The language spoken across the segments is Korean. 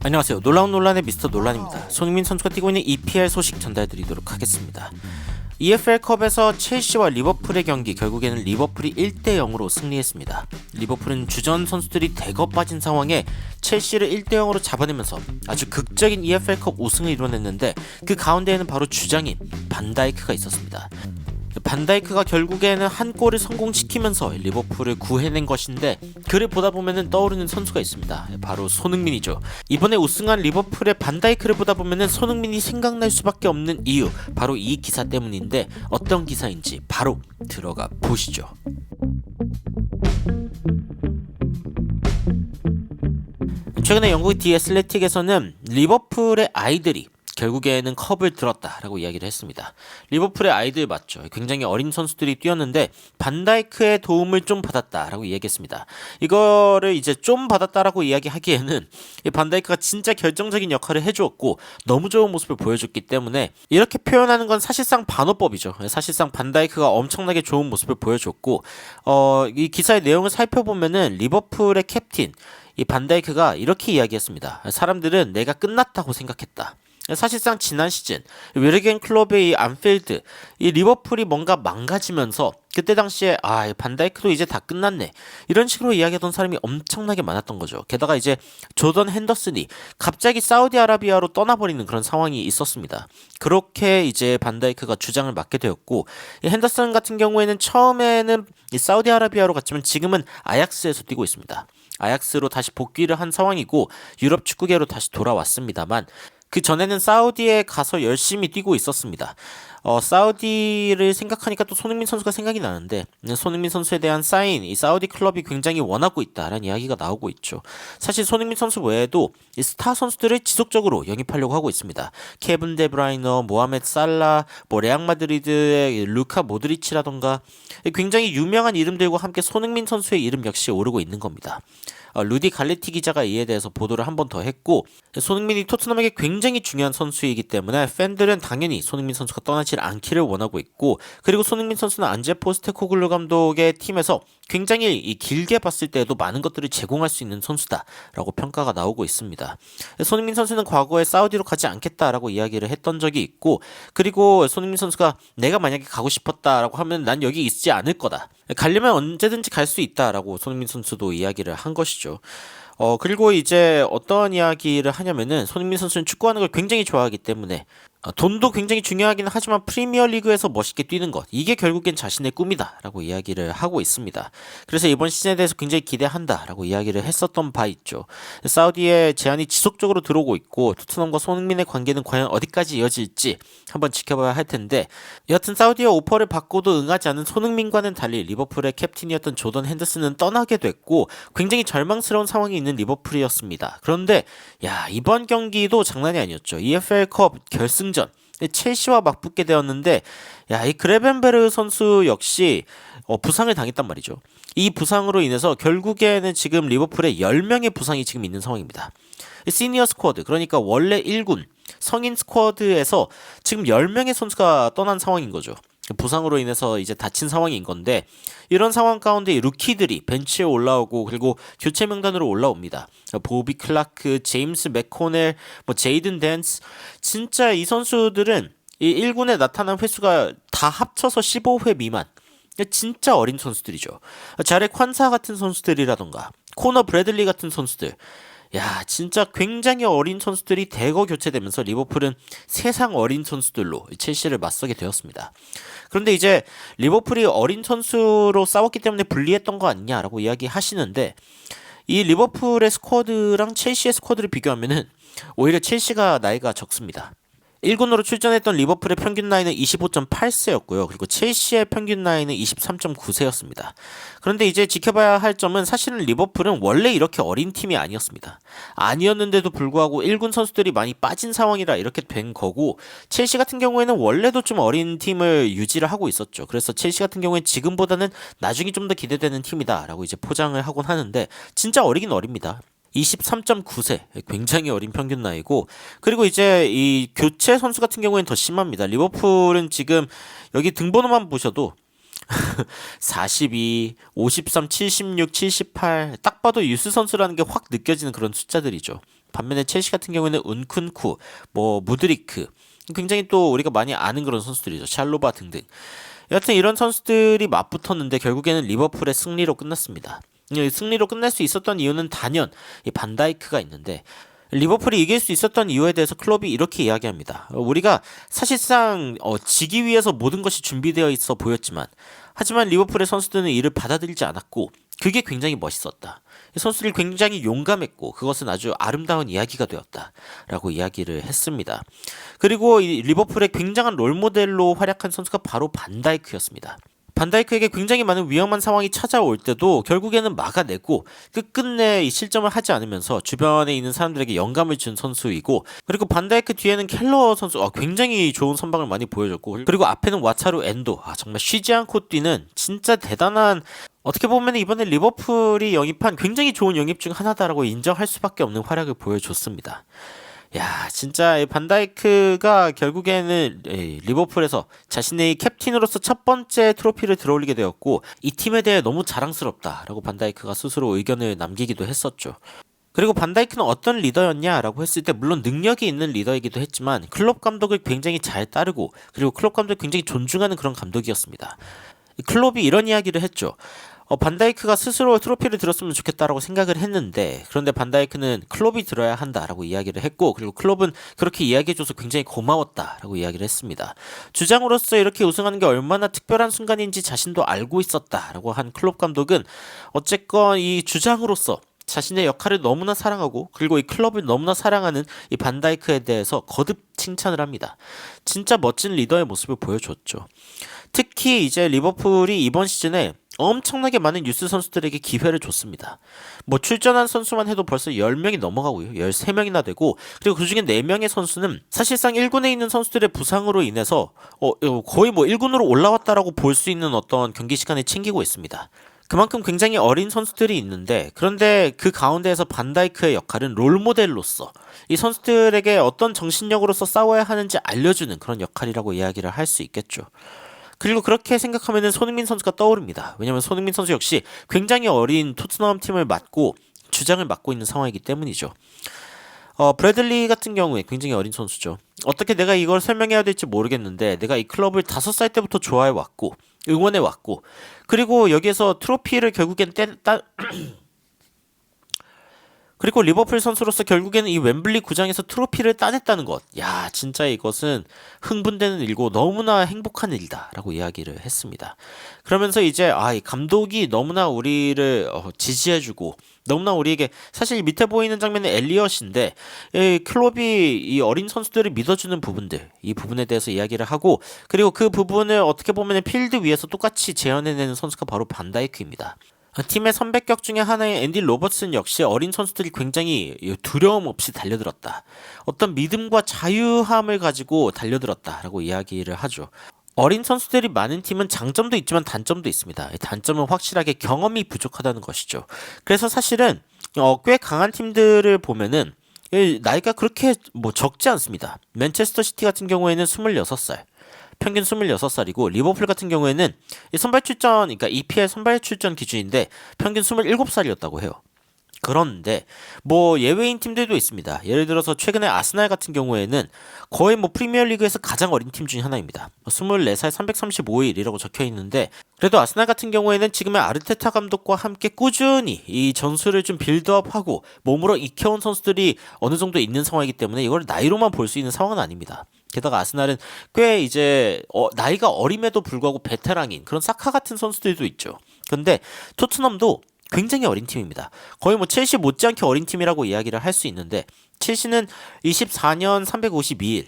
안녕하세요. 놀라운 논란의 미스터 논란입니다. 손흥민 선수가 뛰고 있는 EPL 소식 전달드리도록 하겠습니다. EFL컵에서 첼시와 리버풀의 경기, 결국에는 리버풀이 1대0으로 승리했습니다. 리버풀은 주전 선수들이 대거 빠진 상황에 첼시를 1대0으로 잡아내면서 아주 극적인 EFL컵 우승을 이뤄냈는데, 그 가운데에는 바로 주장인 반다이크가 있었습니다. 반다이크가 결국에는 한 골을 성공시키면서 리버풀을 구해낸 것인데, 그를 보다 보면은 떠오르는 선수가 있습니다. 바로 손흥민이죠. 이번에 우승한 리버풀의 반다이크를 보다 보면은 손흥민이 생각날 수밖에 없는 이유, 바로 이 기사 때문인데, 어떤 기사인지 바로 들어가 보시죠. 최근에 영국 디 애슬레틱에서는 리버풀의 아이들이 결국에는 컵을 들었다라고 이야기를 했습니다. 리버풀의 아이들 맞죠. 굉장히 어린 선수들이 뛰었는데 반다이크의 도움을 좀 받았다라고 이야기했습니다. 이거를 이제 좀 받았다라고 이야기하기에는 반다이크가 진짜 결정적인 역할을 해주었고 너무 좋은 모습을 보여줬기 때문에 이렇게 표현하는 건 사실상 반어법이죠. 사실상 반다이크가 엄청나게 좋은 모습을 보여줬고, 이 기사의 내용을 살펴보면은 리버풀의 캡틴 이 반다이크가 이렇게 이야기했습니다. 사람들은 내가 끝났다고 생각했다. 사실상 지난 시즌 웨르겐 클럽의 이 안필드, 이 리버풀이 뭔가 망가지면서 그때 당시에 반다이크도 이제 다 끝났네, 이런 식으로 이야기하던 사람이 엄청나게 많았던 거죠. 게다가 이제 조던 핸더슨이 갑자기 사우디아라비아로 떠나버리는 그런 상황이 있었습니다. 그렇게 이제 반다이크가 주장을 맡게 되었고, 이 핸더슨 같은 경우에는 처음에는 이 사우디아라비아로 갔지만 지금은 아약스에서 뛰고 있습니다. 아약스로 다시 복귀를 한 상황이고 유럽 축구계로 다시 돌아왔습니다만, 그 전에는 사우디에 가서 열심히 뛰고 있었습니다. 사우디를 생각하니까 또 손흥민 선수가 생각이 나는데, 손흥민 선수에 대한 사인, 이 사우디 클럽이 굉장히 원하고 있다라는 이야기가 나오고 있죠. 사실 손흥민 선수 외에도 이 스타 선수들을 지속적으로 영입하려고 하고 있습니다. 케빈 데브라이너, 모하메드 살라, 레앙 마드리드의 루카 모드리치라던가 굉장히 유명한 이름들과 함께 손흥민 선수의 이름 역시 오르고 있는 겁니다. 루디 갈레티 기자가 이에 대해서 보도를 한 번 더 했고, 손흥민이 토트넘에게 굉장히 중요한 선수이기 때문에 팬들은 당연히 손흥민 선수가 떠나지 않기를 원하고 있고, 그리고 손흥민 선수는 안제 포스테코글루 감독의 팀에서 굉장히 이 길게 봤을 때에도 많은 것들을 제공할 수 있는 선수다라고 평가가 나오고 있습니다. 손흥민 선수는 과거에 사우디로 가지 않겠다라고 이야기를 했던 적이 있고, 그리고 손흥민 선수가 내가 만약에 가고 싶었다라고 하면 난 여기 있지 않을 거다, 가려면 언제든지 갈 수 있다라고 손흥민 선수도 이야기를 한 것이죠. 그리고 이제 어떤 이야기를 하냐면은, 손흥민 선수는 축구하는 걸 굉장히 좋아하기 때문에 돈도 굉장히 중요하긴 하지만 프리미어리그에서 멋있게 뛰는 것, 이게 결국엔 자신의 꿈이다 라고 이야기를 하고 있습니다. 그래서 이번 시즌에 대해서 굉장히 기대한다 라고 이야기를 했었던 바 있죠. 사우디의 제안이 지속적으로 들어오고 있고, 토트넘과 손흥민의 관계는 과연 어디까지 이어질지 한번 지켜봐야 할 텐데, 여하튼 사우디의 오퍼를 받고도 응하지 않은 손흥민과는 달리 리버풀의 캡틴이었던 조던 핸더슨은 떠나게 됐고 굉장히 절망스러운 상황이 있는 리버풀이었습니다. 그런데 이번 경기도 장난이 아니었죠. EFL컵 결승 첼시와 맞붙게 되었는데, 이 그레벤베르 선수 역시 부상을 당했단 말이죠. 이 부상으로 인해서 결국에는 지금 리버풀에 10명의 부상이 지금 있는 상황입니다. 시니어 스쿼드, 그러니까 원래 1군 성인 스쿼드에서 지금 10명의 선수가 떠난 상황인 거죠. 부상으로 인해서 이제 다친 상황인 건데, 이런 상황 가운데 루키들이 벤치에 올라오고 그리고 교체 명단으로 올라옵니다. 보비 클라크, 제임스 맥코넬, 제이든 댄스, 진짜 이 선수들은 이 1군에 나타난 횟수가 다 합쳐서 15회 미만, 진짜 어린 선수들이죠. 자렉 환사 같은 선수들이라던가 코너 브래들리 같은 선수들, 진짜 굉장히 어린 선수들이 대거 교체되면서 리버풀은 세상 어린 선수들로 첼시를 맞서게 되었습니다. 그런데 이제 리버풀이 어린 선수로 싸웠기 때문에 불리했던 거 아니냐라고 이야기하시는데, 이 리버풀의 스쿼드랑 첼시의 스쿼드를 비교하면은 오히려 첼시가 나이가 적습니다. 1군으로 출전했던 리버풀의 평균 나이는 25.8세였고요. 그리고 첼시의 평균 나이는 23.9세였습니다. 그런데 이제 지켜봐야 할 점은, 사실은 리버풀은 원래 이렇게 어린 팀이 아니었습니다. 아니었는데도 불구하고 1군 선수들이 많이 빠진 상황이라 이렇게 된 거고, 첼시 같은 경우에는 원래도 좀 어린 팀을 유지를 하고 있었죠. 그래서 첼시 같은 경우에는 지금보다는 나중에 좀 더 기대되는 팀이다라고 이제 포장을 하곤 하는데, 진짜 어리긴 어립니다. 23.9세, 굉장히 어린 평균 나이고, 그리고 이제 이 교체 선수 같은 경우에는 더 심합니다. 리버풀은 지금 여기 등번호만 보셔도 42, 53, 76, 78, 딱 봐도 유스 선수라는 게 확 느껴지는 그런 숫자들이죠. 반면에 첼시 같은 경우에는 운쿤쿠, 뭐 무드리크, 굉장히 또 우리가 많이 아는 그런 선수들이죠. 샬로바 등등. 여하튼 이런 선수들이 맞붙었는데 결국에는 리버풀의 승리로 끝났습니다. 이 승리로 끝날 수 있었던 이유는 단연 이 반다이크가 있는데, 리버풀이 이길 수 있었던 이유에 대해서 클럽이 이렇게 이야기합니다. 우리가 사실상 지기 위해서 모든 것이 준비되어 있어 보였지만, 하지만 리버풀의 선수들은 이를 받아들이지 않았고 그게 굉장히 멋있었다. 선수들이 굉장히 용감했고 그것은 아주 아름다운 이야기가 되었다라고 이야기를 했습니다. 그리고 이 리버풀의 굉장한 롤모델로 활약한 선수가 바로 반다이크였습니다. 반다이크에게 굉장히 많은 위험한 상황이 찾아올 때도 결국에는 막아내고 끝끝내 이 실점을 하지 않으면서 주변에 있는 사람들에게 영감을 준 선수이고, 그리고 반다이크 뒤에는 켈러 선수 굉장히 좋은 선방을 많이 보여줬고, 그리고 앞에는 와차루 엔도 정말 쉬지 않고 뛰는 진짜 대단한, 어떻게 보면 이번에 리버풀이 영입한 굉장히 좋은 영입 중 하나다라고 인정할 수밖에 없는 활약을 보여줬습니다. 야, 진짜 반다이크가 결국에는 리버풀에서 자신의 캡틴으로서 첫 번째 트로피를 들어올리게 되었고, 이 팀에 대해 너무 자랑스럽다라고 반다이크가 스스로 의견을 남기기도 했었죠. 그리고 반다이크는 어떤 리더였냐라고 했을 때 물론 능력이 있는 리더이기도 했지만 클럽 감독을 굉장히 잘 따르고, 그리고 클럽 감독을 굉장히 존중하는 그런 감독이었습니다. 클럽이 이런 이야기를 했죠. 반다이크가 스스로 트로피를 들었으면 좋겠다라고 생각을 했는데, 그런데 반다이크는 클럽이 들어야 한다라고 이야기를 했고, 그리고 클럽은 그렇게 이야기해줘서 굉장히 고마웠다라고 이야기를 했습니다. 주장으로서 이렇게 우승하는 게 얼마나 특별한 순간인지 자신도 알고 있었다라고 한 클럽 감독은 어쨌건 이 주장으로서 자신의 역할을 너무나 사랑하고, 그리고 이 클럽을 너무나 사랑하는 이 반다이크에 대해서 거듭 칭찬을 합니다. 진짜 멋진 리더의 모습을 보여줬죠. 특히 이제 리버풀이 이번 시즌에 엄청나게 많은 유스 선수들에게 기회를 줬습니다. 뭐 출전한 선수만 해도 벌써 10명이 넘어가고요. 13명이나 되고, 그리고 그중에 4명의 선수는 사실상 1군에 있는 선수들의 부상으로 인해서 거의 뭐 1군으로 올라왔다라고 볼 수 있는 어떤 경기 시간을 챙기고 있습니다. 그만큼 굉장히 어린 선수들이 있는데, 그런데 그 가운데에서 반다이크의 역할은 롤모델로서 이 선수들에게 어떤 정신력으로서 싸워야 하는지 알려주는 그런 역할이라고 이야기를 할 수 있겠죠. 그리고 그렇게 생각하면은 손흥민 선수가 떠오릅니다. 왜냐하면 손흥민 선수 역시 굉장히 어린 토트넘 팀을 맡고 주장을 맡고 있는 상황이기 때문이죠. 브래들리 같은 경우에 굉장히 어린 선수죠. 어떻게 내가 이걸 설명해야 될지 모르겠는데, 내가 이 클럽을 5살 때부터 좋아해 왔고 응원해 왔고, 그리고 여기에서 트로피를 결국엔 그리고 리버풀 선수로서 결국에는 이 웸블리 구장에서 트로피를 따냈다는 것. 야, 진짜 이것은 흥분되는 일이고 너무나 행복한 일이다라고 이야기를 했습니다. 그러면서 이제 이 감독이 너무나 우리를 지지해주고, 너무나 우리에게, 사실 밑에 보이는 장면은 엘리엇인데 클롭이 이 어린 선수들을 믿어주는 부분들, 이 부분에 대해서 이야기를 하고, 그리고 그 부분을 어떻게 보면 필드 위에서 똑같이 재현해내는 선수가 바로 반다이크입니다. 팀의 선배격 중에 하나인 앤디 로버트슨 역시 어린 선수들이 굉장히 두려움 없이 달려들었다. 어떤 믿음과 자유함을 가지고 달려들었다라고 이야기를 하죠. 어린 선수들이 많은 팀은 장점도 있지만 단점도 있습니다. 단점은 확실하게 경험이 부족하다는 것이죠. 그래서 사실은 꽤 강한 팀들을 보면은 나이가 그렇게 적지 않습니다. 맨체스터 시티 같은 경우에는 26살. 평균 26살이고, 리버풀 같은 경우에는 선발 출전, 그러니까 EPL 선발 출전 기준인데 평균 27살이었다고 해요. 그런데 예외인 팀들도 있습니다. 예를 들어서 최근에 아스날 같은 경우에는 거의 프리미어리그에서 가장 어린 팀 중에 하나입니다. 24살 335일이라고 적혀 있는데, 그래도 아스날 같은 경우에는 지금의 아르테타 감독과 함께 꾸준히 이 전술을 좀 빌드업하고 몸으로 익혀온 선수들이 어느 정도 있는 상황이기 때문에 이걸 나이로만 볼 수 있는 상황은 아닙니다. 게다가 아스날은 꽤 이제 나이가 어림에도 불구하고 베테랑인 그런 사카 같은 선수들도 있죠. 근데 토트넘도 굉장히 어린 팀입니다. 거의 첼시 못지않게 어린 팀이라고 이야기를 할 수 있는데, 첼시는 24년 352일,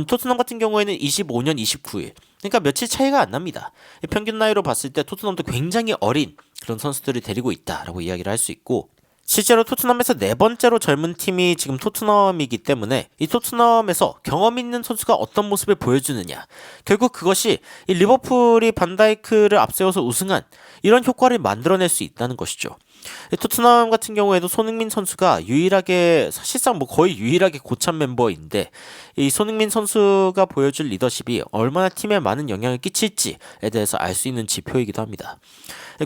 토트넘 같은 경우에는 25년 29일. 그러니까 며칠 차이가 안 납니다. 평균 나이로 봤을 때 토트넘도 굉장히 어린 그런 선수들을 데리고 있다라고 이야기를 할 수 있고, 실제로 토트넘에서 4번째로 젊은 팀이 지금 토트넘이기 때문에 이 토트넘에서 경험 있는 선수가 어떤 모습을 보여주느냐, 결국 그것이 이 리버풀이 반다이크를 앞세워서 우승한 이런 효과를 만들어낼 수 있다는 것이죠. 토트넘 같은 경우에도 손흥민 선수가 유일하게 사실상 뭐 거의 유일하게 고참 멤버인데 이 손흥민 선수가 보여줄 리더십이 얼마나 팀에 많은 영향을 끼칠지에 대해서 알 수 있는 지표이기도 합니다.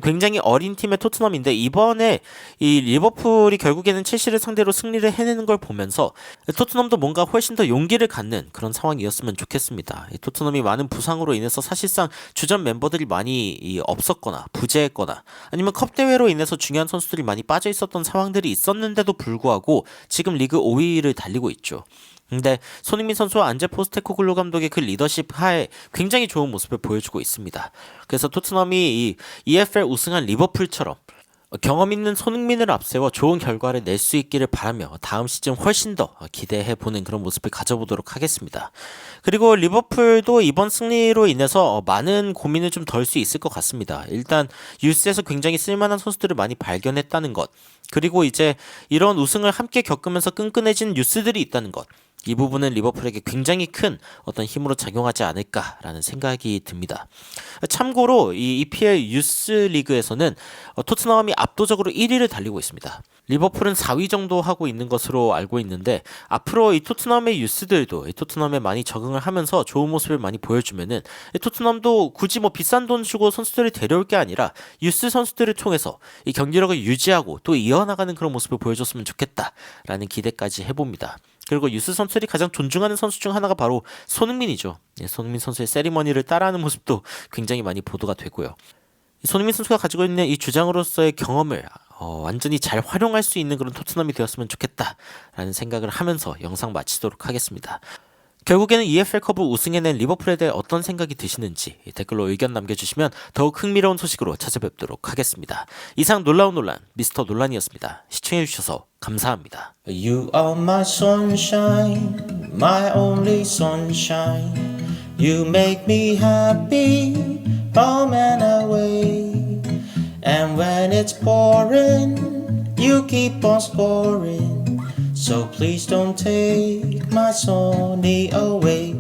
굉장히 어린 팀의 토트넘인데 이번에 이 리버풀이 결국에는 첼시를 상대로 승리를 해내는 걸 보면서 토트넘도 뭔가 훨씬 더 용기를 갖는 그런 상황이었으면 좋겠습니다. 토트넘이 많은 부상으로 인해서 사실상 주전 멤버들이 많이 없었거나 부재했거나 아니면 컵 대회로 인해서 중요한 선수들이 많이 빠져 있었던 상황들이 있었는데도 불구하고 지금 리그 5위를 달리고 있죠. 근데 손흥민 선수와 안제 포스테코글루 감독의 그 리더십 하에 굉장히 좋은 모습을 보여주고 있습니다. 그래서 토트넘이 이 EFL 우승한 리버풀처럼 경험 있는 손흥민을 앞세워 좋은 결과를 낼 수 있기를 바라며 다음 시즌 훨씬 더 기대해보는 그런 모습을 가져보도록 하겠습니다. 그리고 리버풀도 이번 승리로 인해서 많은 고민을 좀 덜 수 있을 것 같습니다. 일단 유스에서 굉장히 쓸만한 선수들을 많이 발견했다는 것, 그리고 이제 이런 우승을 함께 겪으면서 끈끈해진 유스들이 있다는 것, 이 부분은 리버풀에게 굉장히 큰 어떤 힘으로 작용하지 않을까라는 생각이 듭니다. 참고로 이 EPL 유스 리그에서는 토트넘이 압도적으로 1위를 달리고 있습니다. 리버풀은 4위 정도 하고 있는 것으로 알고 있는데 앞으로 이 토트넘의 유스들도 이 토트넘에 많이 적응을 하면서 좋은 모습을 많이 보여주면은 이 토트넘도 굳이 뭐 비싼 돈 주고 선수들을 데려올 게 아니라 유스 선수들을 통해서 이 경기력을 유지하고 또 이어나가는 그런 모습을 보여줬으면 좋겠다라는 기대까지 해봅니다. 그리고 유스 선수들이 가장 존중하는 선수 중 하나가 바로 손흥민이죠. 손흥민 선수의 세리머니를 따라하는 모습도 굉장히 많이 보도가 되고요. 손흥민 선수가 가지고 있는 이 주장으로서의 경험을 완전히 잘 활용할 수 있는 그런 토트넘이 되었으면 좋겠다라는 생각을 하면서 영상 마치도록 하겠습니다. 결국에는 EFL컵을 우승해낸 리버풀에 대해 어떤 생각이 드시는지 댓글로 의견 남겨주시면 더욱 흥미로운 소식으로 찾아뵙도록 하겠습니다. 이상 놀라운 논란 미스터 논란이었습니다. 시청해주셔서 감사합니다. You are my sunshine, my only sunshine. You make me happy, home and away. And when it's pouring, you keep on scoring. So please don't take my Sony away.